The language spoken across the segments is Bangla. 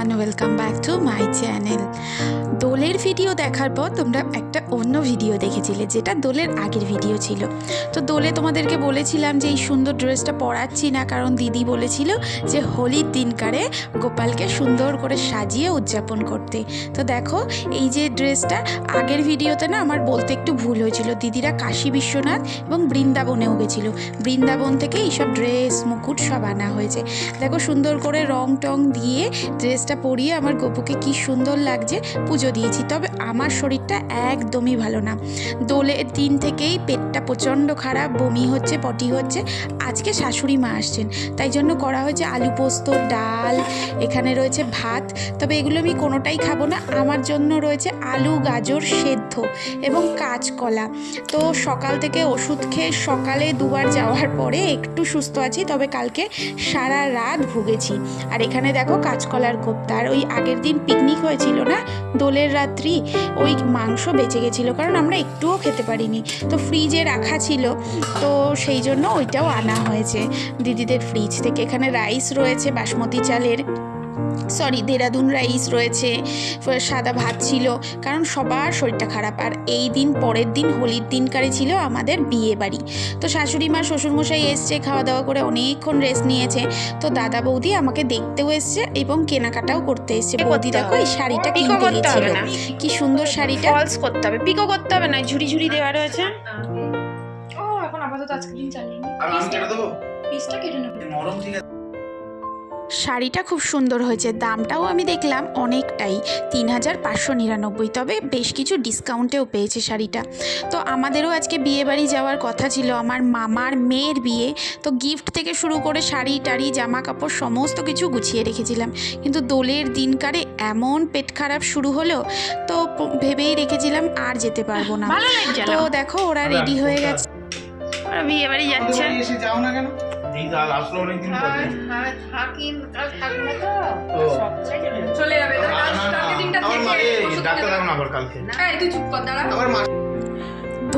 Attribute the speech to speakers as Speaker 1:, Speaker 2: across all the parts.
Speaker 1: Everyone, welcome back to my channel. দোলের ভিডিও দেখার পর তোমরা একটা অন্য ভিডিও দেখেছিলে, যেটা দোলের আগের ভিডিও ছিল। তো দোলে তোমাদেরকে বলেছিলাম যে এই সুন্দর ড্রেসটা পরাচ্ছি না, কারণ দিদি বলেছিল যে হোলির দিনকারে গোপালকে সুন্দর করে সাজিয়ে উদযাপন করতে। তো দেখো এই যে ড্রেসটা, আগের ভিডিওতে না আমার বলতে একটু ভুল হয়েছিল, দিদিরা কাশী বিশ্বনাথ এবং বৃন্দাবনেও গেছিলো, বৃন্দাবন থেকে এইসব ড্রেস মুকুট সব আনা হয়েছে। দেখো সুন্দর করে রং টং দিয়ে ড্রেসটা পরিয়ে আমার গপুকে কি সুন্দর লাগছে। পুজো দিয়েছি, তবে আমার শরীরটা একদমই ভালো না। দোলের দিন থেকেই পেটটা প্রচণ্ড খারাপ, বমি হচ্ছে, পটি হচ্ছে। আজকে শাশুড়ি মা আসছেন, তাই জন্য করা হয়েছে আলু পোস্ত, ডাল, এখানে রয়েছে ভাত। তবে এগুলো আমি কোনোটাই খাবো না, আমার জন্য রয়েছে আলু গাজর সেদ্ধ এবং কাঁচকলা। তো সকাল থেকে ওষুধ খেয়ে সকালে দুবার যাওয়ার পরে একটু সুস্থ আছি, তবে কালকে সারা রাত ভুগেছি। আর এখানে দেখো কাঁচকলার কোপ্তা। আর ওই আগের দিন পিকনিক হয়েছিল না দোলের রাত্রি, ওই মাংস বেঁচে গেছিলো, কারণ আমরা একটুও খেতে পারিনি, তো ফ্রিজে রাখা ছিল, তো সেই জন্য ওইটাও আনা হয়েছে দিদিদের ফ্রিজ থেকে। এখানে রাইস রয়েছে বাসমতি চালের, দেরাদুন রাইস রয়েছে, সাদা ভাত ছিল, কারণ সবার শরীরটা খারাপ। আর এই দিন পরের দিন হোলির দিনকারে ছিল আমাদের বিয়ে বাড়ি। তো শাশুড়ি মা শ্বশুরমশাই এসছে, খাওয়া দাওয়া করে অনেকক্ষণ রেস্ট নিয়েছে। তো দাদা বৌদি আমাকে দেখতেও এসছে এবং কেনাকাটাও করতে এসছে। বৌদি দেখো এই শাড়িটা কিনতে গেছিল, কি সুন্দর শাড়িটা। ফলস করতে হবে, পিকো করতে হবে না, ঝুড়ি ঝুড়ি দেওয়া রয়েছে। ও এখন আপাতত আজকে দিন চালিয়ে নি, পিসটা কেটে নেব, নরম ঠিক আছে। শাড়িটা খুব সুন্দর হয়েছে, দামটাও আমি দেখলাম অনেকটাই, ৩,৫৯৯, তবে বেশ কিছু ডিসকাউন্টেও পেয়েছে শাড়িটা। তো আমাদেরও আজকে বিয়ে বাড়ি যাওয়ার কথা ছিল, আমার মামার মেয়ের বিয়ে। তো গিফট থেকে শুরু করে শাড়ি টাড়ি জামা কাপড় সমস্ত কিছু গুছিয়ে রেখেছিলাম, কিন্তু দোলের দিনকারে এমন পেট খারাপ শুরু হলো, তো ভেবেই রেখেছিলাম আর যেতে পারবো না। তো দেখো ওরা রেডি হয়ে গেছে, ওরা বিয়ে বাড়ি যাচ্ছে।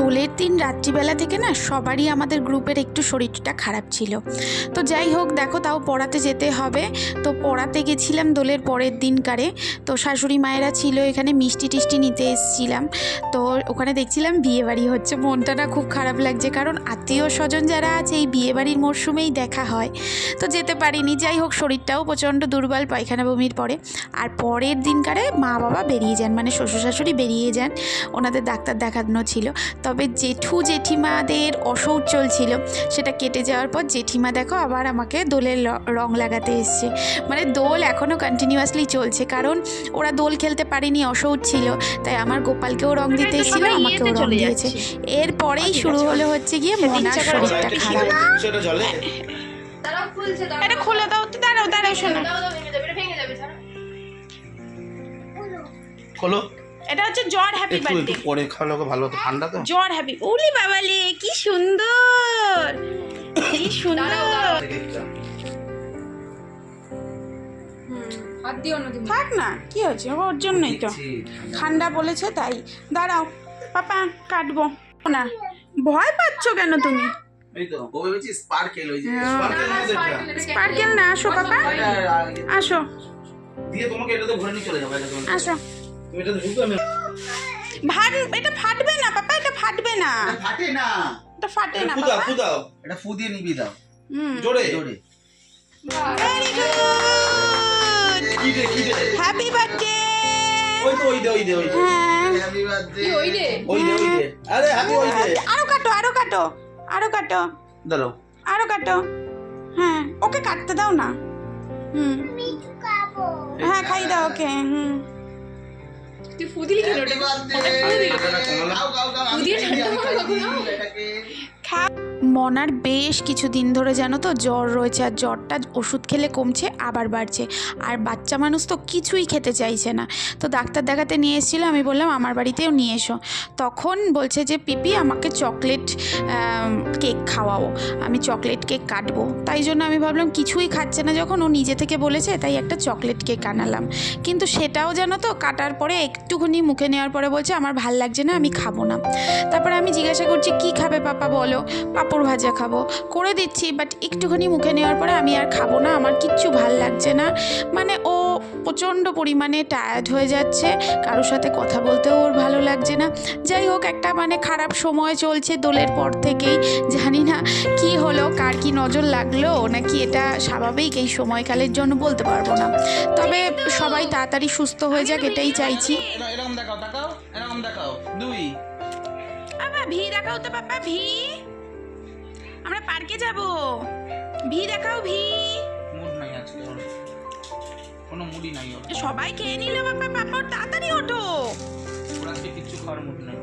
Speaker 1: দোলের দিন রাত্রিবেলা থেকে না সবারই আমাদের গ্রুপের একটু শরীরটা খারাপ ছিল। তো যাই হোক দেখো, তাও পড়াতে যেতে হবে। তো পড়াতে গেছিলাম দোলের পরের দিনকারে। তো শাশুড়ি মায়েরা ছিল এখানে, মিষ্টি টিষ্টি নিতে এসেছিলাম। তো ওখানে দেখছিলাম বিয়েবাড়ি হচ্ছে, মনটা না খুব খারাপ লাগছে, কারণ আত্মীয় স্বজন যারা আছে এই বিয়েবাড়ির মরশুমেই দেখা হয়। তো যেতে পারিনি। যাই হোক শরীরটাও প্রচণ্ড দুর্বল, পায়খানা বমির পরে। আর পরের দিনকারে মা বাবা বেরিয়ে যান, মানে শ্বশুর শাশুড়ি বেরিয়ে যান, ওনাদের ডাক্তার দেখানো ছিল। তবে জেঠু জেঠিমাদের অসৌচ চলছিল, সেটা কেটে যাওয়ার পর জেঠিমা দেখো আবার আমাকে দোলের রং লাগাতে এসছে। মানে দোল এখনও কন্টিনিউয়াসলি চলছে, কারণ ওরা দোল খেলতে পারেনি, অসৌচ ছিল, তাই আমার গোপালকেও রং দিতে এসেছিল, আমাকেও রং দিয়েছে। এরপরেই শুরু হলো হচ্ছে গিয়ে মনার শরীরটা খারাপ। এটা খুলে দাও তো, দাঁড়াও দাঁড়াও শোনো, খোলো। এটা হচ্ছে জ্বর হ্যাপি বার্থডে, একটু পরে খাওয়া লোকে ভালো, তো ঠান্ডা তো জ্বর হ্যাপি। ওলি বাবালে কি সুন্দর, কি সুন্দর। হাত দিও না, থাক না, কি হয়েছে, ওর জন্যই তো ঠান্ডা বলেছে তাই। দাঁড়াও পাপা কাটবো না, ভয় পাচ্ছ কেন তুমি? এই তো ও ভেবেছি স্পার্কেল, ওই যে স্পার্কেল না, আসো পাপা আসো, দিয়ে তোমাকে এটা তো ঘুরে নিয়ে চলে যাবো, আসো। এটা ফাটবে না পাপা, এটা ফাটবে না, ফাটে না, এটা ফাটে না পাপা, ফু দাও, এটা ফু দিয়ে নিবি দাও, জোরে জোরে। Very good, happy birthday. ওই তো ওই দে হ্যাপি বার্থডে, ওই দে আরে হ্যাপি, ওই দে। আরো কাটো আরো কাটো আরো কাটো, দাঁড়াও আরো কাটো। হ্যাঁ ওকে কাটতে দাও না, আমি খাবো, হ্যাঁ খাই দাও ওকে। তুই ফুদিলি কেন? মনার বেশ কিছুদিন ধরে জানো তো জ্বর রয়েছে, আর জ্বরটা ওষুধ খেলে কমছে আবার বাড়ছে, আর বাচ্চা মানুষ তো কিছুই খেতে চাইছে না। তো ডাক্তার দেখাতে নিয়ে এসেছিলো, আমি বললাম আমার বাড়িতেও নিয়ে এসো। তখন বলছে যে পিপি আমাকে চকলেট কেক খাওয়াও, আমি চকলেট কেক কাটবো। তাই জন্য আমি ভাবলাম কিছুই খাচ্ছে না যখন ও নিজে থেকে বলেছে, তাই একটা চকলেট কেক আনালাম। কিন্তু সেটাও জানো তো কাটার পরে একটুখানি মুখে নেওয়ার পরে বলছে আমার ভাল লাগছে না, আমি খাবো না। তারপরে আমি জিজ্ঞাসা করছি কি খাবে পাপা বলো, পাঁপড় ভাজা খাবো, করে দিচ্ছি, বাট একটুখানি মুখে নেওয়ার পরে আমি আর খাবো না, আমার কিচ্ছু ভাল লাগছে না। মানে ও প্রচণ্ড পরিমাণে টায়ার্ড হয়ে যাচ্ছে, কারোর সাথে কথা বলতেও ওর ভালো লাগছে না। যাই হোক, একটা মানে খারাপ সময় চলছে দোলের পর থেকেই। জানি না কি হলো, কার কি নজর লাগলো, নাকি এটা স্বাভাবিক এই সময়কালের জন্য বলতে পারবো না। তবে সবাই তাড়াতাড়ি সুস্থ হয়ে যাক, এটাই চাইছি।
Speaker 2: এরকম দেখাও, তাকাও, এরকম দেখাও, 2
Speaker 1: বাবা ভি দেখাও তো, বাবা ভি, আমরা পার্কে যাব, ভি দেখাও, ভি।
Speaker 2: মুড নাই আজকে ওর, কোনো মুডই নাই ওর।
Speaker 1: সবাই খেয়ে নিল বাবা, বাবা তাড়াতাড়ি ওঠো।
Speaker 2: ওর আজকে কিচ্ছু খাওয়ার মুড নাই।